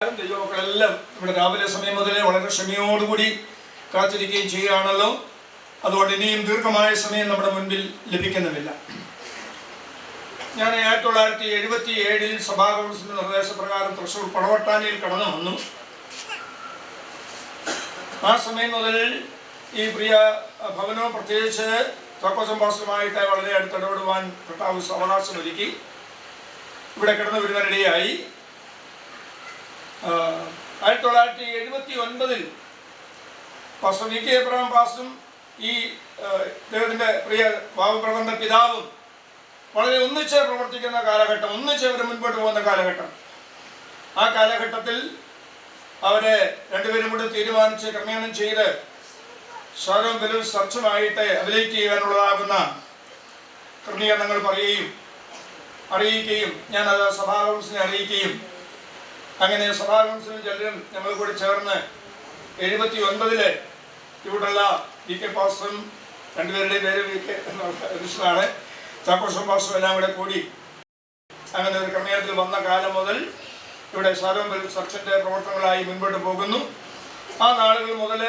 ദൈവമക്കളെല്ലാം ഇവിടെ രാവിലെ സമയം മുതലേ വളരെ ക്ഷമയോടുകൂടി കാത്തിരിക്കുകയും ചെയ്യുകയാണല്ലോ. അതുകൊണ്ട് ഇനിയും ദീർഘമായ സമയം നമ്മുടെ മുൻപിൽ ലഭിക്കുന്നുമില്ല. ഞാൻ 1977 സഭാ കൗൺസിലിന്റെ നിർദ്ദേശപ്രകാരം തൃശ്ശൂർ പടവട്ടാനിയിൽ കടന്നു വന്നു. ആ സമയം മുതൽ ഈ പ്രിയ ഭവനവും പ്രത്യേകിച്ച് ചാക്കോച്ചൻ വളരെ അടുത്തിടപെടുവാൻ കർത്താവ് അവകാശം ഒരുക്കി ഇവിടെ കിടന്നു വരുവാനിടയായി. 1979 പാസ്റ്റർ വി കെ എബ്രഹാം പാസ്റ്ററും ഈ ദൈവത്തിൻ്റെ പ്രിയ ബാബുബ്രദറിൻ്റെ പിതാവും വളരെ ഒന്നിച്ച് പ്രവർത്തിക്കുന്ന കാലഘട്ടം, ഒന്നിച്ച് അവർ മുൻപോട്ട് പോകുന്ന കാലഘട്ടം. ആ കാലഘട്ടത്തിൽ അവരെ രണ്ടുപേരും കൂടെ തീരുമാനിച്ച് ക്രമീകരണം ചെയ്ത് ഷാരോൺ ബലൂസ് ചർച്ചുമായിട്ട് അഭിലേറ്റ് ചെയ്യാനുള്ളതാകുന്ന ക്രമീകരണങ്ങൾ അറിയിക്കുകയും ഞാനത് സഭാ കൗൺസിലിനെ അറിയിക്കുകയും അങ്ങനെ സഭാ കൗൺസിലും ചിലരും ഞങ്ങൾ കൂടി ചേർന്ന് 79 ഇവിടെയുള്ള വി കെ പാസ്റ്ററും രണ്ടുപേരുടെയും പേര് വി കെ ആണ്, ചാക്കോച്ചൻ പാസ്റ്ററും എല്ലാം കൂടെ കൂടി അങ്ങനെ ഒരു ക്രമീകരണത്തിൽ വന്ന കാലം മുതൽ ഇവിടെ ഷാരോൺ ബലൂസ് ചർച്ചിൻ്റെ പ്രവർത്തനങ്ങളായി മുൻപോട്ട് പോകുന്നു. ആ നാളുകൾ മുതൽ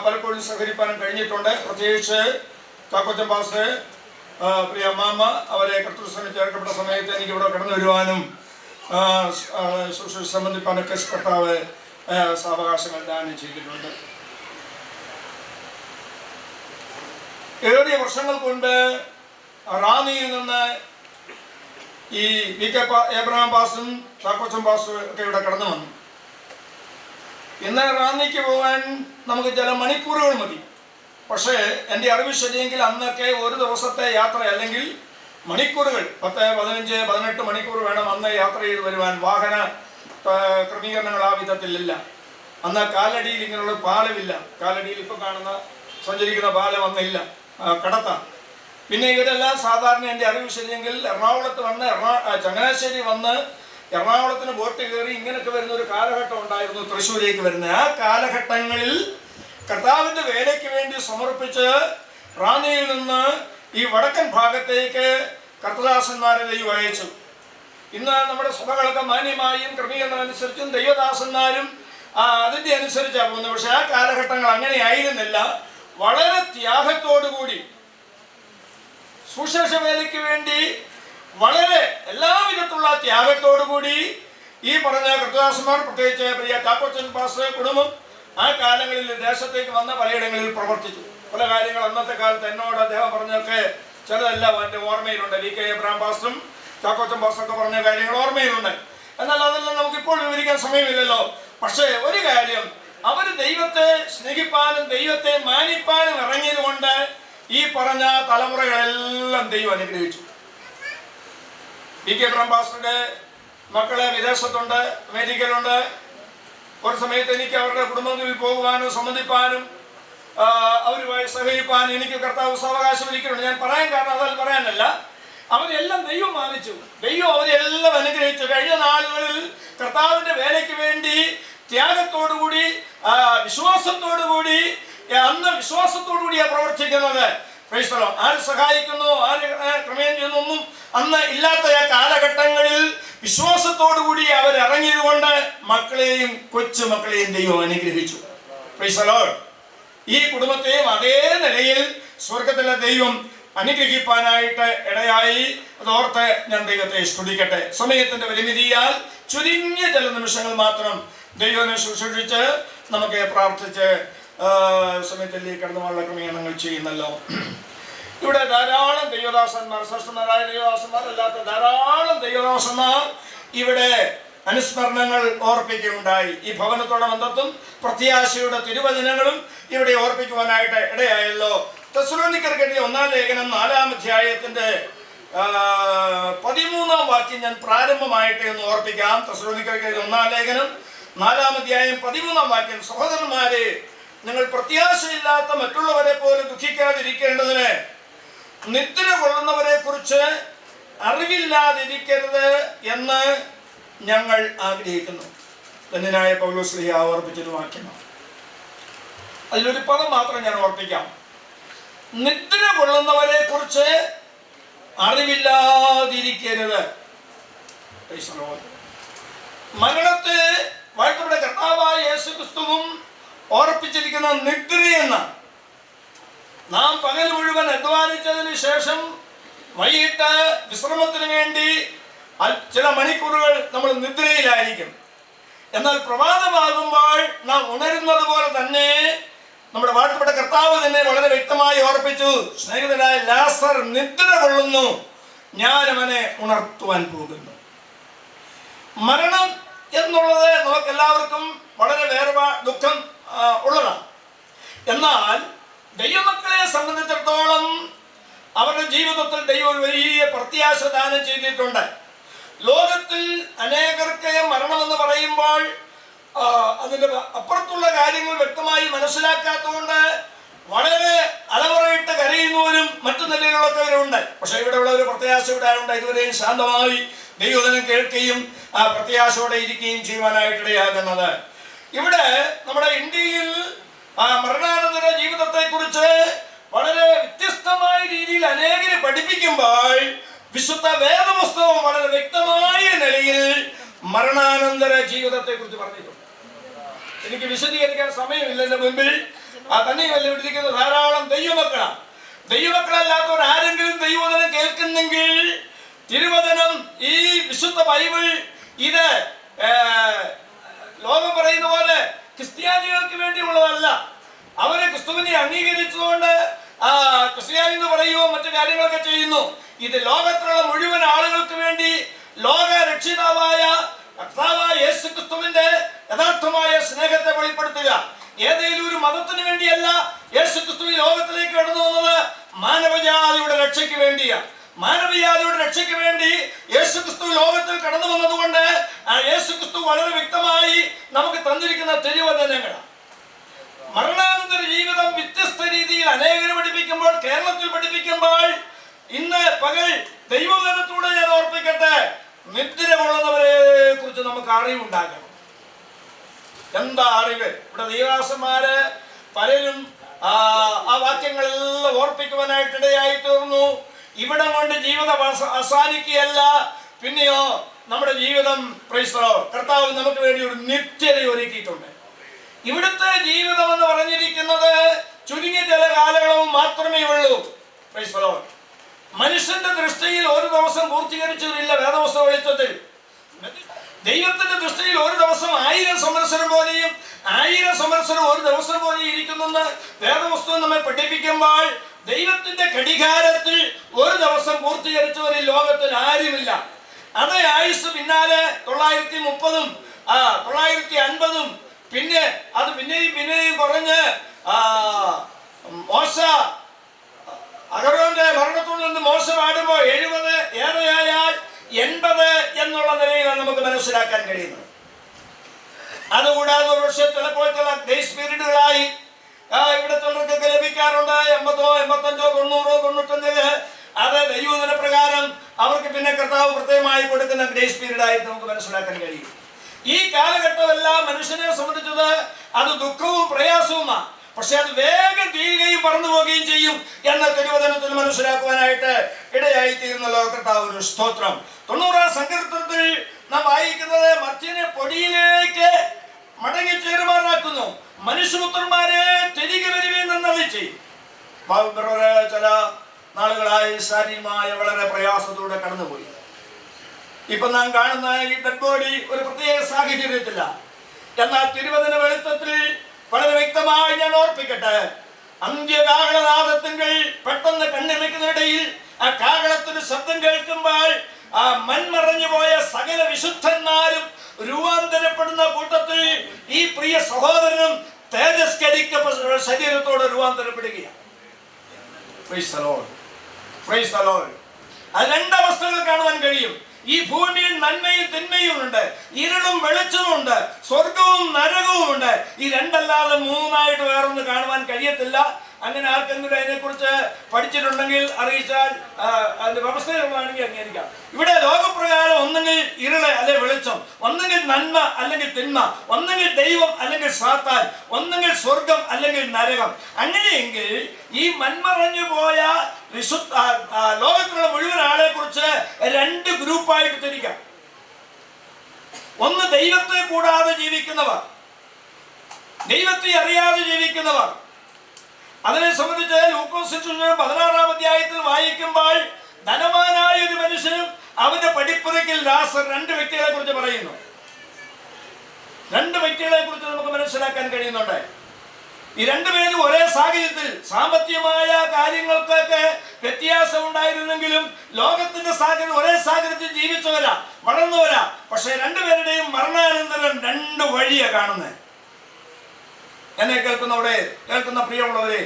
പലപ്പോഴും സഹകരിപ്പാനും കഴിഞ്ഞിട്ടുണ്ട്. പ്രത്യേകിച്ച് ചാക്കോച്ചൻ പാസ്റ്റർ, പ്രിയ അമ്മാമ്മ അവരെ കർത്തൃസേനയിൽ ചേർക്കപ്പെട്ട സമയത്ത് എനിക്ക് ഇവിടെ കടന്നു വരുവാനും സംബന്ധിപ്പാനൊക്കെ കർത്താവ് സാവകാശങ്ങൾ ദാനം ചെയ്തിട്ടുണ്ട്. ഏറിയ വർഷങ്ങൾക്ക് മുൻപ് റാന്നിയിൽ നിന്ന് ഈ വി കെ എബ്രഹാം പാസ്റ്ററും ചാക്കോച്ചൻ പാസ്റ്ററും ഒക്കെ ഇവിടെ കടന്നു വന്നു. ഇന്ന് റാന്നിക്ക് പോകാൻ നമുക്ക് ചില മണിക്കൂറുകൾ മതി. പക്ഷേ എൻ്റെ അറിവ് ശരിയെങ്കിൽ അന്നൊക്കെ ഒരു ദിവസത്തെ യാത്ര അല്ലെങ്കിൽ മണിക്കൂറുകൾ 10, 15, 18 മണിക്കൂർ വേണം അന്ന് യാത്ര ചെയ്ത് വരുവാൻ. വാഹന ക്രമീകരണങ്ങൾ ആ വിധത്തിലില്ല. അന്ന് കാലടിയിൽ ഇങ്ങനെയുള്ള പാലമില്ല. കാലടിയിൽ ഇപ്പോൾ കാണുന്ന സഞ്ചരിക്കുന്ന പാലം അന്നില്ല, കടത്ത. പിന്നെ ഇവരെല്ലാം സാധാരണ എൻ്റെ അറിവ് ശരിയെങ്കിൽ എറണാകുളത്ത് വന്ന് ചങ്ങനാശ്ശേരി വന്ന് എറണാകുളത്തിന് ബോട്ട് കയറി ഇങ്ങനെയൊക്കെ വരുന്ന ഒരു കാലഘട്ടം ഉണ്ടായിരുന്നു തൃശ്ശൂരേക്ക് വരുന്നത്. ആ കാലഘട്ടങ്ങളിൽ കർത്താവിൻ്റെ വേലയ്ക്ക് വേണ്ടി സമർപ്പിച്ച് റാന്നിയിൽ നിന്ന് ഈ വടക്കൻ ഭാഗത്തേക്ക് കർത്തദാസന്മാരെ ദൈവം അയച്ചു. ഇന്ന് നമ്മുടെ സഭകളൊക്കെ മാന്യമായും ക്രമീകരണം അനുസരിച്ചും ദൈവദാസന്മാരും അതിൻ്റെ അനുസരിച്ചാണ് പോകുന്നത്. പക്ഷെ ആ കാലഘട്ടങ്ങൾ അങ്ങനെ ആയിരുന്നില്ല. വളരെ ത്യാഗത്തോടുകൂടി സുശേഷ വേലയ്ക്ക് വേണ്ടി വളരെ എല്ലാവിധത്തിലുള്ള ത്യാഗത്തോടുകൂടി ഈ പറഞ്ഞ കർത്തദാസന്മാർ, പ്രത്യേകിച്ച് പ്രിയ ചാക്കോച്ചൻ പാസ്റ്റർ കുടുംബം ആ കാലങ്ങളിൽ ദേശത്തേക്ക് വന്ന പലയിടങ്ങളിൽ പ്രവർത്തിച്ചു. പല കാര്യങ്ങൾ അന്നത്തെ കാലത്ത് എന്നോട് അദ്ദേഹം പറഞ്ഞൊക്കെ ചിലതെല്ലാം എൻ്റെ ഓർമ്മയിലുണ്ട്. വി കെ എബ്രഹാം പാസ്റ്ററും ചാക്കോച്ചൻ പാസ്റ്ററൊക്കെ പറഞ്ഞ കാര്യങ്ങൾ ഓർമ്മയിലുണ്ട്. എന്നാൽ അതെല്ലാം നമുക്കിപ്പോൾ വിവരിക്കാൻ സമയമില്ലല്ലോ. പക്ഷേ ഒരു കാര്യം, അവർ ദൈവത്തെ സ്നേഹിപ്പാനും ദൈവത്തെ മാനിപ്പാനും ഇറങ്ങിയത് കൊണ്ട് ഈ പറഞ്ഞ തലമുറകളെല്ലാം ദൈവം അനുഗ്രഹിച്ചു. വി കെ എബ്രഹാം പാസ്റ്ററുടെ മക്കളെ വിദേശത്തുണ്ട്, അമേരിക്കയിലുണ്ട്. ഒരു സമയത്ത് എനിക്ക് അവരുടെ കുടുംബങ്ങളിൽ പോകുവാനും സംബന്ധിപ്പാനും അവരുമായി സഹകരിപ്പാനും എനിക്ക് കർത്താവ് സാവകാശം ഒരുക്കിയിട്ടുണ്ട്. ഞാൻ പറയാൻ കാരണം അതല്ല, പറയാനല്ല, അവരെല്ലാം ദൈവം മാനിച്ചു. ദൈവം അവരെല്ലാം അനുഗ്രഹിച്ചു. കഴിഞ്ഞ നാളുകളിൽ കർത്താവിൻ്റെ വേലയ്ക്ക് വേണ്ടി ത്യാഗത്തോടുകൂടി വിശ്വാസത്തോടുകൂടി അന്ന് വിശ്വാസത്തോടുകൂടിയാണ് പ്രവർത്തിക്കുന്നത്. ക്രൈസ്തവം ആര് സഹായിക്കുന്നു, ആര് ക്രമേണ ചെയ്യുന്നൊന്നും അന്ന് ഇല്ലാത്ത ആ കാലഘട്ടങ്ങളിൽ വിശ്വാസത്തോടുകൂടി അവർ ഇറങ്ങിയത് കൊണ്ട് മക്കളെയും കൊച്ചുമക്കളെയും ദൈവം അനുഗ്രഹിച്ചു. Praise the Lord. ഈ കുടുംബത്തെയും അതേ നിലയിൽ സ്വർഗത്തിലെ ദൈവം അനുഗ്രഹിപ്പാനായിട്ട് ഇടയായി. അതോർത്ത് ഞാൻ ദൈവത്തെ സ്തുതിക്കട്ടെ. സമയത്തിന്റെ പരിമിതിയാൽ ചുരുങ്ങിയ ചില നിമിഷങ്ങൾ മാത്രം ദൈവനെ ശുശ്രൂഷിച്ച് നമുക്ക് പ്രാർത്ഥിച്ച് സമയത്തിലേക്ക് കടന്നുപോകാനുള്ള ക്രമീകരണങ്ങൾ ചെയ്യുന്നല്ലോ. ഇവിടെ ധാരാളം ദൈവദാസന്മാർ, ശ്രേഷ്ഠന്മാരായ ദൈവദാസന്മാർ അല്ലാത്ത ധാരാളം ദൈവദാസന്മാർ ഇവിടെ അനുസ്മരണങ്ങൾ ഓർപ്പിക്കുകയുണ്ടായി. ഈ ഭവനത്തോടെ ബന്ധത്തും പ്രത്യാശയുടെ തിരുവചനങ്ങളും ഇവിടെ ഓർപ്പിക്കുവാനായിട്ട് ഇടയായല്ലോ. തെസ്സലോനിക്കർക്ക് എഴുതിയ 1-ാം ലേഖനം 4-ാം അധ്യായത്തിന്റെ 13-ാം വാക്യം ഞാൻ പ്രാരംഭമായിട്ട് ഒന്ന് ഓർപ്പിക്കാം. തെസ്സലോനിക്കർക്ക് എഴുതിയ 1-ാം ലേഖനം 4-ാം അധ്യായം 13-ാം വാക്യം. സഹോദരന്മാരെ, നിങ്ങൾ പ്രത്യാശയില്ലാത്ത മറ്റുള്ളവരെ പോലെ ദുഃഖിക്കാതിരിക്കേണ്ടതിന് നിദ്ര കൊള്ളുന്നവരെ കുറിച്ച് അറിവില്ലാതിരിക്കരുത് എന്ന് ഞങ്ങൾ ആഗ്രഹിക്കുന്നു. ധന്യനായ പൗലോസ് ശ്ലീഹ ഓർപ്പിച്ചൊരു വാക്യമാണ്. അതിലൊരു പദം മാത്രം ഞാൻ ഓർപ്പിക്കാം. നിദ്ര കൊള്ളുന്നവരെ കുറിച്ച് അറിവില്ലാതിരിക്കരുത്. മരണത്തെ ഓർപ്പിച്ചിരിക്കുന്ന നിദ്രയെന്ന. നാം പകൽ മുഴുവൻ അധ്വാനിച്ചതിന് ശേഷം വൈകിട്ട് വിശ്രമത്തിന് വേണ്ടി ചില മണിക്കൂറുകൾ നമ്മൾ നിദ്രയിലായിരിക്കും. എന്നാൽ പ്രഭാതമാകുമ്പോൾ നാം ഉണരുന്നത് പോലെ തന്നെ നമ്മുടെ വാഴ്ത്തപ്പെട്ട കർത്താവ് തന്നെ വളരെ വ്യക്തമായി ഓർപ്പിച്ചു, സ്നേഹിതനായ ലാസർ നിദ്ര കൊള്ളുന്നു, ഞാൻ അവനെ ഉണർത്തുവാൻ പോകുന്നു. മരണം എന്നുള്ളത് നമുക്ക് എല്ലാവർക്കും വളരെ ദുഃഖം ഉള്ളതാണ്. എന്നാൽ ദൈവമക്കളെ സംബന്ധിച്ചിടത്തോളം അവരുടെ ജീവിതത്തിൽ ദൈവം ഒരു വലിയ പ്രത്യാശ ദാനം ചെയ്തിട്ടുണ്ട്. ലോകത്തിൽ അനേകർക്ക് മരണമെന്ന് പറയുമ്പോൾ അതിൻ്റെ അപ്പുറത്തുള്ള കാര്യങ്ങൾ വ്യക്തമായി മനസ്സിലാക്കാത്തതുകൊണ്ട് വളരെ അലമുറയിട്ട് കരയുന്നവരും മറ്റു നിലയിലുള്ളവരുണ്ട്. പക്ഷെ ഇവിടെ ഉള്ള ഒരു പ്രത്യാശ ഇവിടെ ഉണ്ട്. ഇതുവരെയും ശാന്തമായി ദൈവവചനം കേൾക്കുകയും ആ പ്രത്യാശയോടെ ഇരിക്കുകയും ചെയ്യുവാനായിട്ടിടയാകുന്നത്. ഇവിടെ നമ്മുടെ ഇന്ത്യയിൽ മരണാനന്തര ജീവിതത്തെ കുറിച്ച് വളരെ വ്യത്യസ്തമായ രീതിയിൽ അനേകരെ പഠിപ്പിക്കുമ്പോൾ വിശുദ്ധ വേദപുസ്തകം വളരെ വ്യക്തമായ നിലയിൽ മരണാനന്തര ജീവിതത്തെ കുറിച്ച് പറഞ്ഞിട്ടുണ്ട്. എനിക്ക് വിശദീകരിക്കാൻ സമയമില്ല. എന്റെ മുൻപിൽ തന്നെയുമല്ല വിട്ടിരിക്കുന്ന ധാരാളം ദൈവമക്കളാണ്. ദൈവമക്കളല്ലാത്തവർ ആരെങ്കിലും ദൈവവചനം കേൾക്കുന്നെങ്കിൽ തിരുവചനം, ഈ വിശുദ്ധ ബൈബിൾ, ഇത് ലോകം പറയുന്ന പോലെ ക്രിസ്ത്യാനികൾക്ക് വേണ്ടിയുള്ളതല്ല. അവരെ ക്രിസ്തുവിനെ അംഗീകരിച്ചുകൊണ്ട് ക്രിസ്ത്യാനി എന്ന് പറയുകയോ മറ്റു കാര്യങ്ങളൊക്കെ ചെയ്യുന്നു. ഇത് ലോകത്തിലുള്ള മുഴുവൻ ആളുകൾക്ക് വേണ്ടി ലോക രക്ഷിതാവായ കർത്താവായ യേശു ക്രിസ്തുവിന്റെ യഥാർത്ഥമായ സ്നേഹത്തെ വെളിപ്പെടുത്തുക. ഏതെങ്കിലും ഒരു മതത്തിന് വേണ്ടിയല്ല യേശു ക്രിസ്തു ഈ ലോകത്തിലേക്ക് കടന്നു വന്നത്, മാനവജാതിയുടെ രക്ഷയ്ക്ക് വേണ്ടിയാണ്. മാനവജാതിയുടെ രക്ഷയ്ക്ക് വേണ്ടി യേശു ക്രിസ്തു ലോകത്തിൽ കടന്നു വന്നതുകൊണ്ട് യേശു ക്രിസ്തു വളരെ വ്യക്തമായി നമുക്ക് തന്നിരിക്കുന്ന തിരുവചനങ്ങളാണ്. മരണാനന്തര ജീവിതം വ്യത്യസ്ത രീതിയിൽ അനേകരെ പഠിപ്പിക്കുമ്പോൾ, കേരളത്തിൽ പഠിപ്പിക്കുമ്പോൾ, ഇന്ന് പകൽ ദൈവവചനത്തോടെ ഞാൻ ഓർപ്പിക്കട്ടെ, നിദ്ര കൊള്ളുന്നവരെ കുറിച്ച് നമുക്ക് അറിവുണ്ടാകണം. എന്താ അറിവ്? ഇവിടെ ദൈവദാസന്മാര് പലരും ആ വാക്യങ്ങളെല്ലാം ഓർപ്പിക്കുവാനായിട്ടിടയായി തീർന്നു. ഇവിടം കൊണ്ട് ജീവിതം അവസാനിക്കുകയല്ല, പിന്നെയോ നമ്മുടെ ജീവിതം കർത്താവ് നമുക്ക് വേണ്ടി ഒരു നിത്യത ഒരുക്കിയിട്ടുണ്ട്. ഇവിടുത്തെ ജീവിതം എന്ന് പറഞ്ഞിരിക്കുന്നത് ചുരുങ്ങിയ ചില കാലയളവ് മാത്രമേ ഉള്ളൂ. മനുഷ്യന്റെ ദൃഷ്ടിയിൽ ഒരു ദിവസം പൂർത്തീകരിച്ചവരില്ല വേദപുസ്തക വെളിച്ചത്തിൽ. ദൈവത്തിന്റെ ദൃഷ്ടിയിൽ ഒരു ദിവസം 1000 സംവത്സരം പോലെയും 1000 സംവത്സരം ഒരു ദിവസം പോലെ ഇരിക്കുന്നെന്ന് വേദപുസ്തകം നമ്മെ പഠിപ്പിക്കുമ്പോൾ, ദൈവത്തിന്റെ ഘടികാരത്തിൽ ഒരു ദിവസം പൂർത്തീകരിച്ചവരിൽ ലോകത്തിൽ ആരുമില്ല. അതേ ആയുസ് പിന്നാലെ 930-ഉം 950-ഉം പിന്നെ അത് പിന്നെയും കുറഞ്ഞ് മോശ അഹരോന്റെ മരണത്തിൽ നിന്ന് മോശ പാടുമ്പോൾ 70, ഏറെയായാൽ 80 എന്നുള്ള നിലയിലാണ് നമുക്ക് മനസ്സിലാക്കാൻ കഴിയുന്നത്. അതുകൂടാതെ ഒരു പക്ഷേ ചിലപ്പോൾ ചില ഗ്രേസ് പീരീഡുകളായി ഇവിടെ ചിലർക്കൊക്കെ ലഭിക്കാറുണ്ട്. 80, 85, 90, 95. അത് ദൈവവചന പ്രകാരം അവർക്ക് പിന്നെ കർത്താവ് പ്രത്യേകമായി കൊടുക്കുന്ന ഗ്രേസ് പീരീഡ് ആയിട്ട് നമുക്ക് മനസ്സിലാക്കാൻ കഴിയും. ഈ കാലഘട്ടമെല്ലാം മനുഷ്യനെ സംബന്ധിച്ചത് അത് ദുഃഖവും പ്രയാസവുമാണ്. പക്ഷെ അത് വേഗം തീരുകയും പറന്നു പോവുകയും ചെയ്യും എന്ന തിരുവചനത്തിൽ മനസ്സിലാക്കുവാനായിട്ട് ഇടയായിത്തീരുന്നല്ലോ. കർത്താവ് ഒരു സ്തോത്രം. 90-ാം സങ്കീർത്തനത്തിൽ നാം വായിക്കുന്നത്, മർത്യനെ പൊടിയിലേക്ക് മടങ്ങി ചേരുമാറാക്കുന്നു, മനുഷ്യപുത്രന്മാരെ തിരികെ വരുമെന്ന് ചെയ്യും. ചില നാളുകളായി ശാരീരികമായ വളരെ പ്രയാസത്തോടെ കടന്നുപോയി. ഇപ്പൊ നാം കാണുന്ന ഈ ഡെഡ് ബോഡി ഒരു പ്രത്യേക സാഹചര്യത്തില്ല. എന്നാൽ തിരുവചന വെളിച്ചത്തിൽ വളരെ വ്യക്തമായി ഞാൻ ഓർപ്പിക്കട്ടെ, അന്ത്യകാഹളനാദത്തിങ്കിൽ പെട്ടെന്ന് കണ്ണിമയ്ക്കുന്നതിനിടയിൽ ആ കാഹളത്തിന് ശബ്ദം കേൾക്കുമ്പോൾ ആ മൺമറഞ്ഞു പോയ സകല വിശുദ്ധന്മാരും രൂപാന്തരപ്പെടുന്ന കൂട്ടത്തിൽ ഈ പ്രിയ സഹോദരനും തേജസ്കരിക്കപ്പെട്ട ശരീരത്തോടെ രൂപാന്തരപ്പെടുകയാണ്. അത് രണ്ടവസ്ഥകൾ കാണുവാൻ കഴിയും. ഈ ഭൂമിയിൽ നന്മയും തിന്മയും ഉണ്ട്, ഇരുളും വെളിച്ചവും ഉണ്ട്, സ്വർഗവും നരകവും ഉണ്ട്. ഈ രണ്ടല്ലാതെ മൂന്നായിട്ട് വേറൊന്ന് കാണുവാൻ കഴിയത്തില്ല. അങ്ങനെ ആർക്കെങ്കിലും അതിനെക്കുറിച്ച് പഠിച്ചിട്ടുണ്ടെങ്കിൽ അറിയിച്ചാൽ അതിന്റെ വ്യവസ്ഥയിലുള്ളതാണെങ്കിൽ അംഗീകരിക്കാം. ഇവിടെ ലോകപ്രകാരം ഒന്നെങ്കിൽ ഇരുള് അല്ലെ വെളിച്ചം, ഒന്നെങ്കിൽ നന്മ അല്ലെങ്കിൽ തിന്മ, ഒന്നെങ്കിൽ ദൈവം അല്ലെങ്കിൽ സാത്താൻ, ഒന്നെങ്കിൽ സ്വർഗം അല്ലെങ്കിൽ നരകം. അങ്ങനെയെങ്കിൽ ഈ മൺമറഞ്ഞു പോയ ലോകത്തിലുള്ള മുഴുവൻ ആളെ കുറിച്ച് 2 ഗ്രൂപ്പായിട്ട് തിരിക്കാം. ഒന്ന് ദൈവത്തെ കൂടാതെ ജീവിക്കുന്നവർ, ദൈവത്തെ അറിയാതെ ജീവിക്കുന്നവർ. അതിനെ സംബന്ധിച്ച് ലൂക്കോസ് 16-ാം അധ്യായത്തിൽ വായിക്കുമ്പോൾ ധനവാനായ ഒരു മനുഷ്യനും അവന്റെ പടിപ്പുരയ്ക്കൽ ലാസർ, രണ്ട് വ്യക്തികളെ കുറിച്ച് പറയുന്നു. രണ്ട് വ്യക്തികളെ കുറിച്ച് നമുക്ക് മനസ്സിലാക്കാൻ കഴിയുന്നുണ്ട്. ഈ രണ്ടുപേരും ഒരേ സാഹചര്യത്തിൽ സാമ്പത്തികമായ കാര്യങ്ങൾക്കൊക്കെ വ്യത്യാസം ഉണ്ടായിരുന്നെങ്കിലും ലോകത്തിന്റെ സാഹചര്യം ഒരേ സാഹചര്യത്തിൽ ജീവിച്ചവരാ, വളർന്നവരാ. പക്ഷെ രണ്ടുപേരുടെയും മരണാനന്തരം രണ്ട് വഴിയാ കാണുന്നത്. എന്നെ കേൾക്കുന്ന പ്രിയമുള്ളവരെ,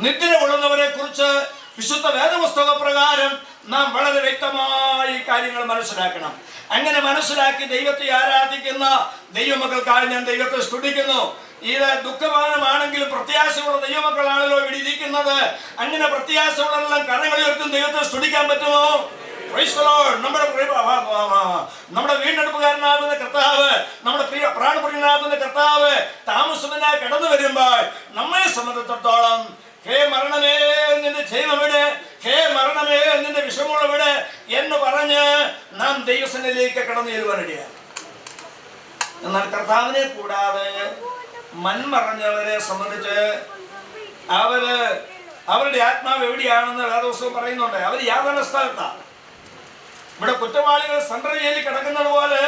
നിദ്ര കൊള്ളുന്നവരെ കുറിച്ച് വിശുദ്ധ വേദപുസ്തക പ്രകാരം നാം വളരെ വ്യക്തമായി കാര്യങ്ങൾ മനസ്സിലാക്കണം. അങ്ങനെ മനസ്സിലാക്കി ദൈവത്തെ ആരാധിക്കുന്ന ദൈവമക്കൾക്കായി ഞാൻ ദൈവത്തെ സ്തുതിക്കുന്നു. ഇത് ദുഃഖമാണെങ്കിലും പ്രത്യാശയുള്ള ദൈവമക്കളാണല്ലോ ഇവിടെ ഇരിക്കുന്നത്. അങ്ങനെ പ്രത്യാശകളെല്ലാം കരങ്ങൾ ഉയർത്തും ദൈവത്തെ സ്തുതിക്കാൻ പറ്റുമോ? നമ്മുടെ വീണ്ടെടുപ്പുകാരനാകുന്ന കർത്താവ്, നമ്മുടെ പ്രിയ പ്രാണപ്രിയനാകുന്ന കർത്താവ് താമസമില്ലാതെ കടന്നു വരുമ്പോൾ നമ്മെ സംബന്ധിച്ചിടത്തോളം ഹേ മരണമേ നിന്റെ ജയമെവിടെ, ഹേ മരണമേ നിന്റെ വിഷമമെവിടെ എന്ന് പറഞ്ഞ് നാം ദൈവസന്നിധിയിലേക്ക് കടന്നു ചെല്ലുവാനിടയാണ്. എന്നാൽ കർത്താവിനെ കൂടാതെ മൺമറഞ്ഞവരെ സംബന്ധിച്ച് അവരുടെ ആത്മാവ് എവിടെയാണെന്ന് വേദപുസ്തകം പറയുന്നുണ്ട്. അവർ യാതന സ്ഥലത്താണ്. ഇവിടെ കുറ്റവാളികൾ സെൻട്രൽ ജയിലിൽ കിടക്കുന്നത് പോലെ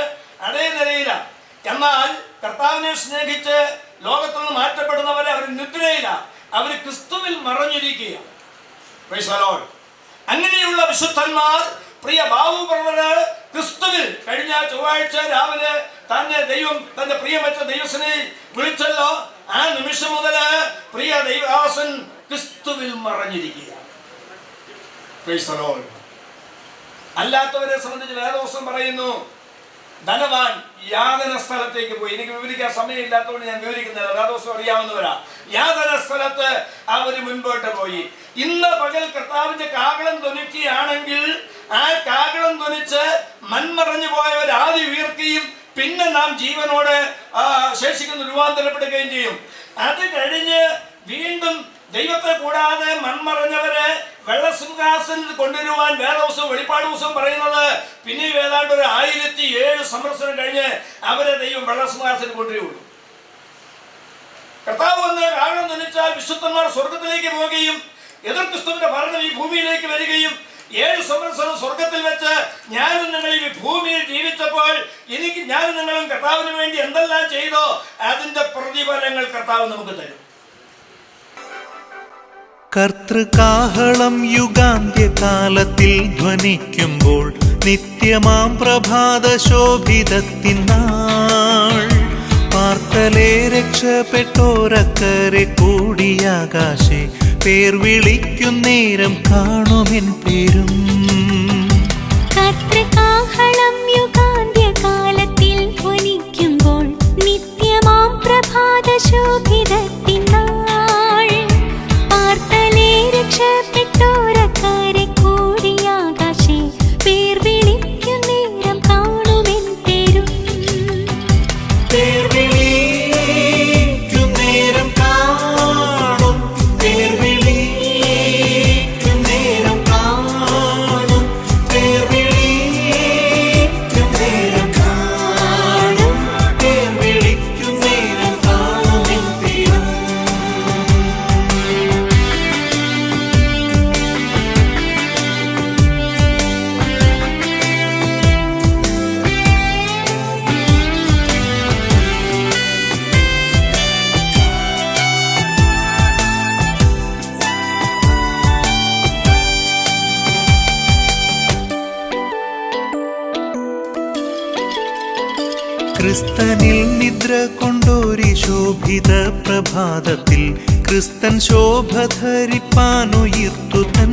അതേ നിലയിലാണ്. എന്നാൽ കർത്താവിനെ സ്നേഹിച്ച് ലോകത്തു നിന്ന് മാറ്റപ്പെടുന്നവരെ അവർ നിദ്രയില്ല, അവർ ക്രിസ്തുവിൽ മറഞ്ഞിരിക്കുക. അങ്ങനെയുള്ള വിശുദ്ധന്മാർ, പ്രിയ ബാബു ബ്രദർ ക്രിസ്തുവിൽ കഴിഞ്ഞ ചൊവ്വാഴ്ച രാവിലെ തന്നെ ദൈവം തന്റെ പ്രിയമെച്ച ദൈവത്തിനെ വിളിച്ചല്ലോ. ആ നിമിഷം മുതൽ പ്രിയ ദൈവദാസൻ ക്രിസ്തുവിൽ മറഞ്ഞിരിക്കുക. അല്ലാത്തവരെ സംബന്ധിച്ച് വേദപുസ്തകം പറയുന്നു, ധനവാൻ യാതന സ്ഥലത്തേക്ക് പോയി. എനിക്ക് വിവരിക്കാൻ സമയമില്ലാത്തതുകൊണ്ട് ഞാൻ വിവരിക്കുന്നില്ല, വേദപുസ്തകം അറിയാവുന്നവരാ. യാതന സ്ഥലത്ത് അവര് മുൻപോട്ട് പോയി. ഇന്ന് പകൽ കർത്താവിന്റെ കാഹളം ധ്വനിക്കുകയാണെങ്കിൽ ആ കാഹളം ധ്വനിച്ച് മൺമറഞ്ഞു പോയവർ ആദ്യം ഉയർക്കുകയും പിന്നെ നാം ജീവനോടെ ശേഷിക്കുന്ന രൂപാന്തരപ്പെടുകയും ചെയ്യും. അത് കഴിഞ്ഞ് വീണ്ടും ദൈവത്തെ കൂടാതെ മൺമറഞ്ഞവരെ വെള്ളസിംഹാസനത്തിൽ കൊണ്ടുവരുവാൻ വേദപുസ്തകം വെളിപ്പാട് പുസ്തകം പറയുന്നത് പിന്നെ ഏതാണ്ട് ഒരു 1007 സംവത്സരം കഴിഞ്ഞ് അവരെ ദൈവം വെള്ളസിംഹാസനത്തിൽ കൊണ്ടുവരുള്ളൂ. കർത്താവ് വന്ന് കാഹളം ധ്വനിച്ചാൽ വിശുദ്ധന്മാർ സ്വർഗത്തിലേക്ക് പോവുകയും എതിർ ക്രിസ്തുവിന്റെ ഭരണം ഈ ഭൂമിയിലേക്ക് വരികയും 7 സംവത്സരം സ്വർഗത്തിൽ വെച്ച് ഞാനും നിങ്ങൾ ഈ ഭൂമിയിൽ ജീവിച്ചപ്പോൾ ഞാനും നിങ്ങളും കർത്താവിന് വേണ്ടി എന്തെല്ലാം ചെയ്തോ അതിന്റെ പ്രതിഫലങ്ങൾ കർത്താവ് നമുക്ക് തരും. കർത്തൃകാഹളം യുഗാന്ത്യകാലത്തിൽ ധ്വനിക്കുമ്പോൾ നിത്യമാം പ്രഭാത ശോഭിതത്തിനാൾ പാർത്തലേ രക്ഷപ്പെട്ടോരക്കരെ കൂടിയാകാശേ പേർ വിളിക്കുന്നേരം കാണുമെൻ പേരും. കർത്തൃകാഹളം യുഗാന്ത്യകാലത്തിൽ ധ്വനിക്കുമ്പോൾ നിത്യമാം പ്രഭാത ശോഭിതത്തിനാൾ പാർത്തലേ രക്ഷപ്പെട്ടോരക്കരെ കൂടിയാകാശേ പേർ വിളിക്കുന്നേരം കാണുമെൻ പേരും. ക്രിസ്തനിൽ നിദ്ര കൊണ്ടൊരു ശോഭിത പ്രഭാതത്തിൽ ക്രിസ്തൻ ശോഭ ധരിപ്പാനുയർത്തു തൻ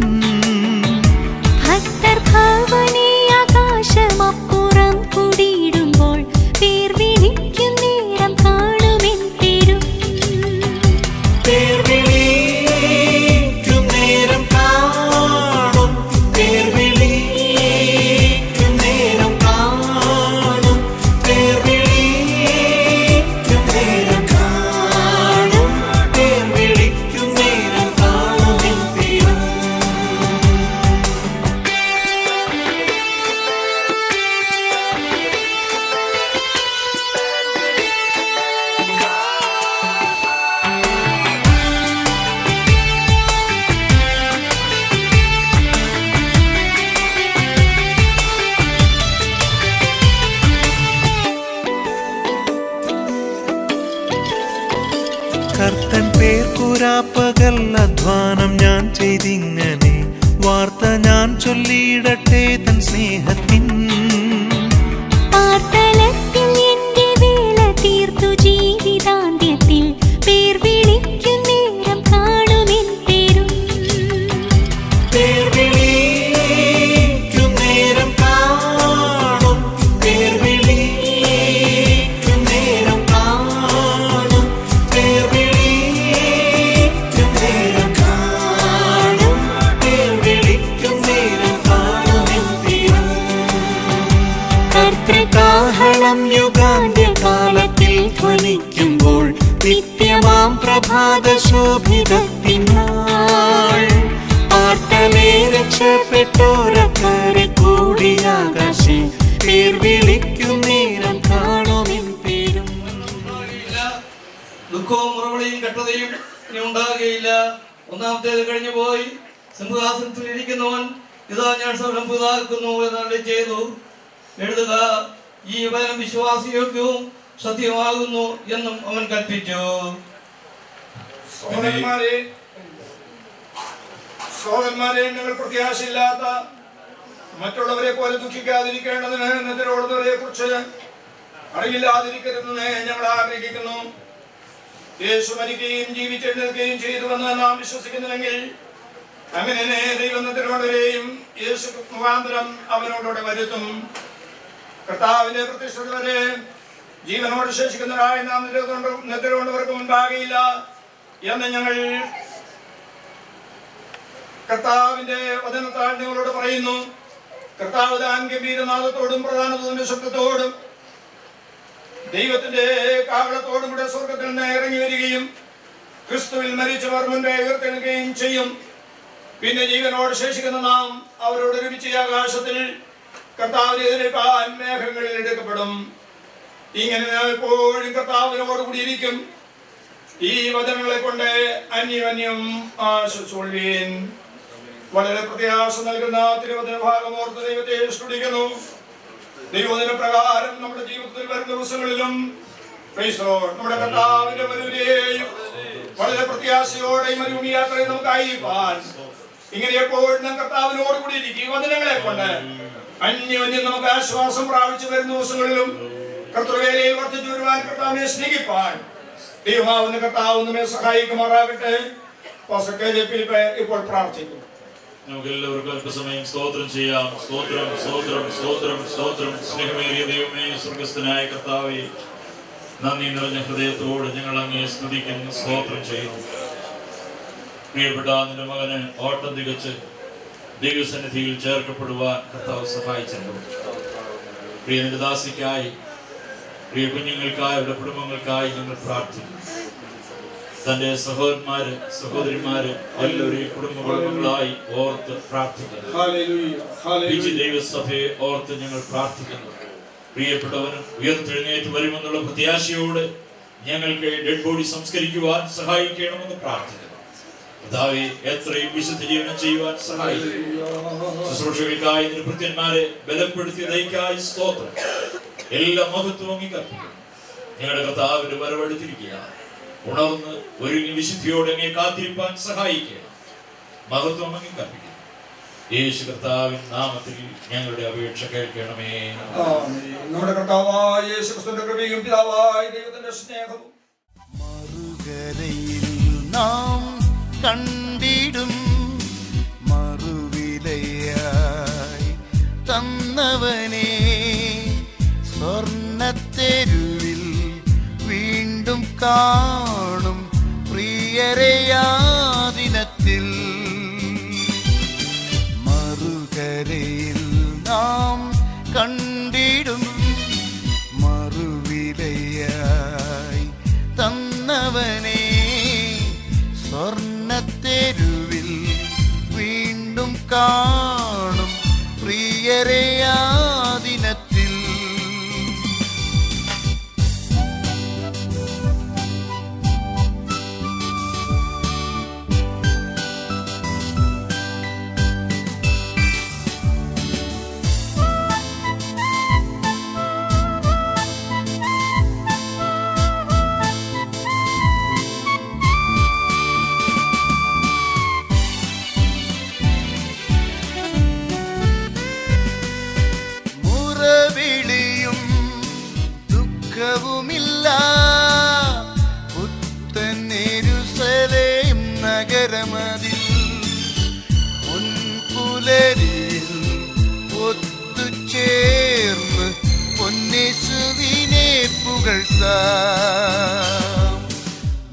ഭക്തർ ഭവനേ ആകാശമപ്പുറം കൂടിയിടുമ്പോൾ പേർ വിളിക്കുന്നേരം കാണുമെൻ പേരും. കർത്തൻ പേർക്കുരാപ്പകൽ അധ്വാനം ഞാൻ ചെയ്തിങ്ങനെ വാർത്ത ഞാൻ ചൊല്ലിയിടട്ടെ തൻ സ്നേഹത്തിൻ. പാർത്തലത്തിൽ എന്റെ വേല തീർത്തു ജീവിതാന്ത്യത്തിൽ പേർ വിളിക്കും നേരം കാണുമെൻ പേരും. പേർ വിളിക്കും നേരം കാണും, പേർ വിളിക്കും നേരം കാണും, പേർ വിളിക്കും നേരം കാണും, പേർ വിളിക്കും നേരം കാണുമെൻ പേരും. കർത്തൃകാഹളം യുഗാന്ത്യകാലത്തിൽ ധ്വനിക്കുമ്പോൾ നിത്യമാം പ്രഭാതശോഭിതത്തിനാൾ ആർത്തമേ രക്ഷപ്പെട്ടോരക്കരെ കൂടിയാകാശേ പേർ വിളിക്കും നേരം കാണുമെൻ പേരും. ദുഃഖവും മുറവിളിയും കെട്ടതയും ഇനി ഉണ്ടാകുകയില്ല. ഒന്നാമത്തേത് കഴിഞ്ഞു പോയി. സിംഹാസനത്തിൽ ഇരിക്കുന്നവൻ ഇതാ ഞാൻ സകലം പുതുതാക്കുന്നു എന്നരുളി ചെയ്തു. എഴുതുക, ഈ വചനം വിശ്വാസയോഗ്യവും സത്യമാകുന്നു എന്നും അവൻ കൽപ്പിച്ചു. സഹോദരന്മാരെ, നിങ്ങൾ പ്രത്യാശയില്ലാത്ത മറ്റുള്ളവരെ പോലെ ദുഃഖിക്കാതിരിക്കേണ്ടതിന് നെതിരോടുന്നവരെ കുറിച്ച് അറിയില്ലാതിരിക്കരുതെന്ന് ഞങ്ങൾ ആഗ്രഹിക്കുന്നു. യേശു മരിക്കുകയും ജീവിച്ചെഴുന്നേൽക്കുകയും ചെയ്തുവെന്ന് നാം വിശ്വസിക്കുന്നുവെങ്കിൽ അങ്ങനെ ദൈവം നെതിരോടവരെയും യേശു മുഖാന്തരം അവനോടുകൂടെ വരുത്തും. കർത്താവിന്റെ പ്രതിഷ്ഠത വരെ ജീവനോട് ശേഷിക്കുന്നവരായ നാം നെതിരോണ്ടവർക്ക് മുൻപാകെയില്ല എന്ന് ഞങ്ങൾ കർത്താവിന്റെ വചനത്താൽ നിങ്ങളോട് പറയുന്നു. കർത്താവ് താൻ ഗംഭീരനാഥത്തോടും പ്രധാനതയുടെ ശബ്ദത്തോടും ദൈവത്തിന്റെ കാവളത്തോടും കൂടെ സ്വർഗത്തിൽ നിന്ന് ഇറങ്ങി വരികയും ക്രിസ്തുവിൽ മരിച്ചവർ മുൻപേ ഉയർത്തെഴുകയും ചെയ്യും. പിന്നെ ജീവനോട് ശേഷിക്കുന്ന നാം അവരോട് ഒരുമിച്ച് ആകാശത്തിൽ കർത്താവിനെ എതിരേൽപ്പാൻ മേഘങ്ങളിൽ എടുക്കപ്പെടും. ഇങ്ങനെ എപ്പോഴും കർത്താവിനോട് കൂടിയിരിക്കും. ഈ വചനങ്ങളെ കൊണ്ട് അന്യോന്യം ആശ്വസിച്ചുകൊള്ളുവീൻ. വളരെ പ്രത്യാശ നൽകുന്ന തിരുവചന ഭാഗം ഓർത്ത് ദൈവത്തെ സ്തുതിക്കുന്നു. ദൈവവചന പ്രകാരം നമ്മുടെ ജീവിതത്തിൽ വരുന്ന ദിവസങ്ങളിലും നമ്മുടെ കർത്താവിന്റെ വരവിനെയും വളരെ പ്രത്യാശയോടെയും മരുഭൂമിയാത്രയും നമുക്ക് അയപ്പാൻ ഇങ്ങനെ എപ്പോഴും കർത്താവിനോട് കൂടി ഇരിക്കും. ഈ വചനങ്ങളെ കൊണ്ട് അന്യോന്യം നമുക്ക് ആശ്വാസം പ്രാപിച്ചു വരുന്ന ദിവസങ്ങളിലും കർത്തൃവേലയിൽ വർദ്ധിച്ചു വരുവാൻ കർത്താവിനെ സ്നേഹിപ്പാൻ ദൈവമാവുന്ന കർത്താവ് നമ്മെ സഹായിക്കുമാറാകട്ടെ. ഇപ്പോൾ പ്രാർത്ഥിക്കും. നമുക്ക് എല്ലാവർക്കും അല്പസമയം സ്തോത്രം ചെയ്യാം. സ്തോത്രം, സ്തോത്രം, സ്തോത്രം, സ്തോത്രം. സ്നേഹമേറിയ ദൈവമേ, സ്വർഗസ്ഥനായ കർത്താവേ, നന്ദി നിറഞ്ഞ ഹൃദയത്തോട് ഞങ്ങൾ അങ്ങേ സ്തുതിക്കുന്നു, സ്തോത്രം ചെയ്യുന്നു. പ്രിയപ്പെട്ട നിന്റെ മകന് ഓട്ടം തികച്ച് ദൈവസന്നിധിയിൽ ചേർക്കപ്പെടുവാൻ കർത്താവ് സഹായിച്ചല്ലോ. പ്രിയ നിന്റെ ദാസിക്കായി, പ്രിയ കുഞ്ഞുങ്ങൾക്കായി, അവരുടെ കുടുംബങ്ങൾക്കായി ഞങ്ങൾ പ്രാർത്ഥിക്കുന്നു. തന്റെ സഹോദരന്മാര്, സഹോദരിമാര് എല്ലാവരെയും കുടുംബങ്ങളായി ഓർത്ത് പ്രാർത്ഥിക്കുന്നു. ദൈവസഭയെ ഓർത്ത് ഞങ്ങൾ പ്രാർത്ഥിക്കുന്നു. പ്രിയപ്പെട്ടവനും ഉയർത്തെഴുന്നേറ്റ് വരുമെന്നുള്ള പ്രത്യാശയോട് ഞങ്ങൾക്ക് ഡെഡ് ബോഡി സംസ്കരിക്കുവാൻ സഹായിക്കണമെന്ന് പ്രാർത്ഥിക്കുന്നു. കർത്താവേ, എത്രയും വിശുദ്ധ ജീവനം ചെയ്യുവാൻ സഹായിക്കും. ശുശ്രൂഷകൾക്കായി ഭൃത്യന്മാരെ ബലപ്പെടുത്തിയതേക്കായി സ്തോത്രം. എല്ലാ മഹത്വവും കർപ്പിക്കുന്നു. ഞങ്ങളുടെ കർത്താവിന്റെ വരവെടുത്തിരിക്കുക. ഉണർന്ന് ഒരുങ്ങി വിശുദ്ധിയോടെ അങ്ങേ കാത്തിരിപ്പാൻ സഹായിക്കണം. മഹത്വം അങ്ങ് കർപ്പിക്കുന്നു. യേശു കർത്താവിൻ നാമത്തിൽ ഞങ്ങളുടെ അപേക്ഷ കേൾക്കണമേ. നമ്മുടെ കർത്താവായ യേശു ക്രിസ്തുവിന്റെ കൃപയും പിതാവായ ദൈവത്തിന്റെ സ്നേഹവും മറുകരയിൽ നാം കണ്ടിടും മറുവിലയായി തന്നവനെ സ്വർണ്ണത്തെരുവിൽ വീണ്ടും കാണും പ്രിയരെയാ ദിനത്തിൽ. മറുകരയിൽ നാം കണ്ടിടും മറുവിലയായി തന്നവനെ സ്വർണ്ണത്തെരുവിൽ വീണ്ടും കാണും പ്രിയരെയാ ദിനത്തിൽ.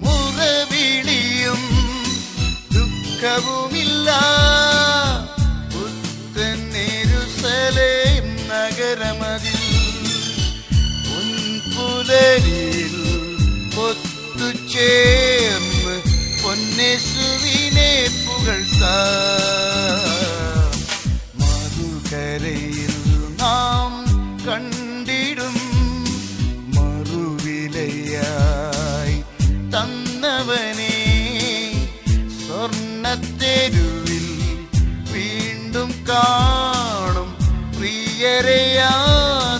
മുറവിളിയും ദുഃഖവുമില്ല പുത്തൻ യെരൂശലേം നഗരമതിൽ പുൻപുലരിൽ ഒത്തുചേർന്ന് പൊന്നേശുവിനെ പുകഴ്ത്താം. മറുകരയിൽ നാം കണ്ടിടും മറുവിലയായി തന്നവനെ സ്വർണ്ണത്തെരുവിൽ വീണ്ടും കാണും പ്രിയരെയാ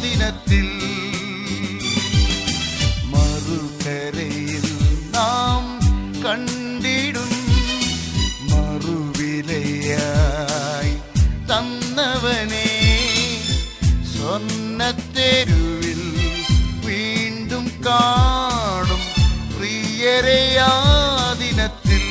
ദിനത്തിൽ. മറുകരയിൽ നാം കണ്ടിടും മറുവിലയായി തന്നവനെ സ്വർണ്ണത്തെരുവിൽ വീണ്ടും കാണും പ്രിയരെയാ ദിനത്തിൽ.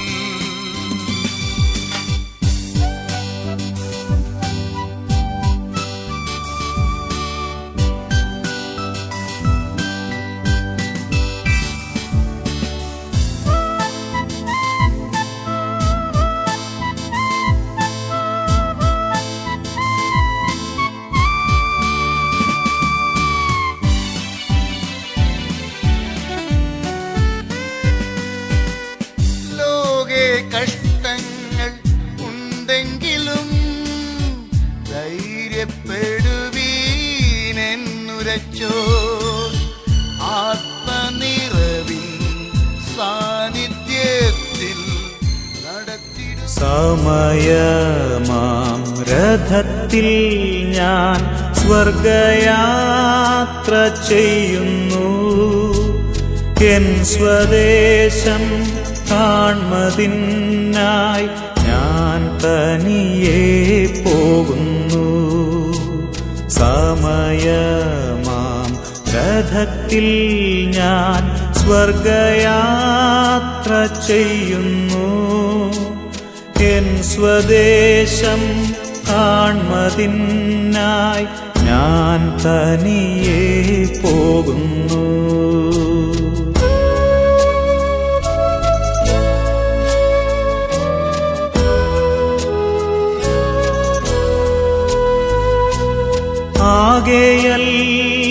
കഷ്ടങ്ങൾ ഉണ്ടെങ്കിലും ധൈര്യപ്പെടുവീനെന്നുരച്ചോ ആത്മനിറവിൻ സാന്നിധ്യത്തിൽ നടത്തിടും. സമയമാം രഥത്തിൽ ഞാൻ സ്വർഗയാത്ര ചെയ്യുന്നു. എൻ സ്വദേശം കാൺമതിനായി ഞാൻ തനിയെ പോകുന്നു. സമയമാം രഥത്തിൽ ഞാൻ സ്വർഗയാത്ര ചെയ്യുന്നു. എൻ സ്വദേശം കാൺമതിനായി ഞാൻ തനിയെ പോകുന്നു.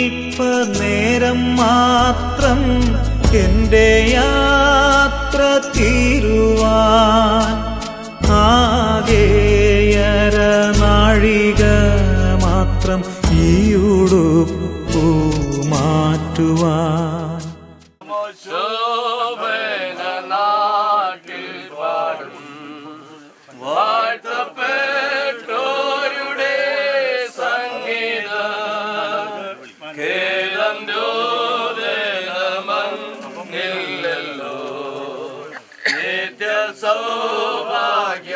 ആകെയൽപനേരം മാത്രം എൻ്റെ യാത്ര തീരുവാൻ, ആകെയര നാഴിക മാത്രം ഈ ഉടുപ്പു മാറ്റുവാൻ.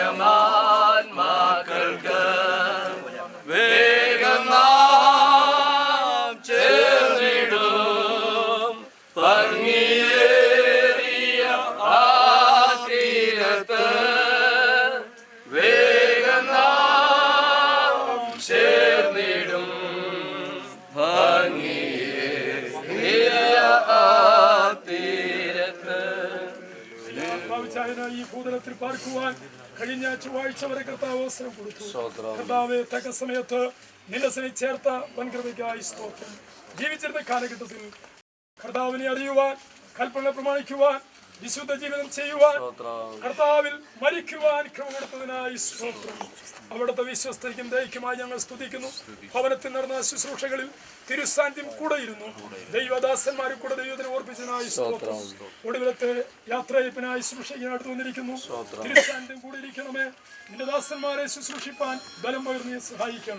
സൗഭാഗ്യമാൻ മക്കൾക്ക് വേഗം നാം ചേർന്നിടും ഭംഗിയേറിയ ആ തീരത്ത്. വേഗം നാം ചേർന്നിടും ഭംഗിയേറിയ ആ തീരത്ത്. ഈ ഭൂതലത്തിൽ പാർക്കുവാൻ കഴിഞ്ഞ ചൊവ്വാഴ്ച വരെ കർത്താവ് അവസരം കൊടുത്തു. കർത്താവെ, തക്ക സമയത്ത് നിന്നെ സ്നേഹിച്ചേർത്ത വൻകൃപയ്ക്കായി സ്തോത്രം. ജീവിച്ചിരുന്ന കാലഘട്ടത്തിൽ കർത്താവിനെ അറിയുവാൻ, കൽപ്പന പ്രമാണിക്കുവാൻ, വിശുദ്ധ ജീവിതം ചെയ്യുവാൻ, കർത്താവിൽ മരിക്കുവാൻ കൃപ കൊടുത്തതിനായി സ്തോത്രം. അവിടുത്തെ വിശ്വസ്തയ്ക്കും ദൈവമായി ഞങ്ങൾ സ്തുതിക്കുന്നു. ഭവനത്തിൽ നടന്ന ശുശ്രൂഷകളിൽ തിരുസാന്നിധ്യം കൂടെയിരുന്നു. ദൈവദാസന്മാരും കൂടെ ദൈവത്തിന് ഓർപ്പിച്ചതിനായി സ്തോത്രം. ഒടുവിലത്തെ യാത്രയപ്പിനായി ശുശ്രൂഷിക്കാൻ അടുത്ത് വന്നിരിക്കുന്നു. തിരുസാന്നിധ്യം കൂടെ ഇരിക്കണമേ. നിന്റെ ദാസന്മാരെ ശുശ്രൂഷിപ്പാൻ ബലം പകർന്ന് സഹായിക്കണം.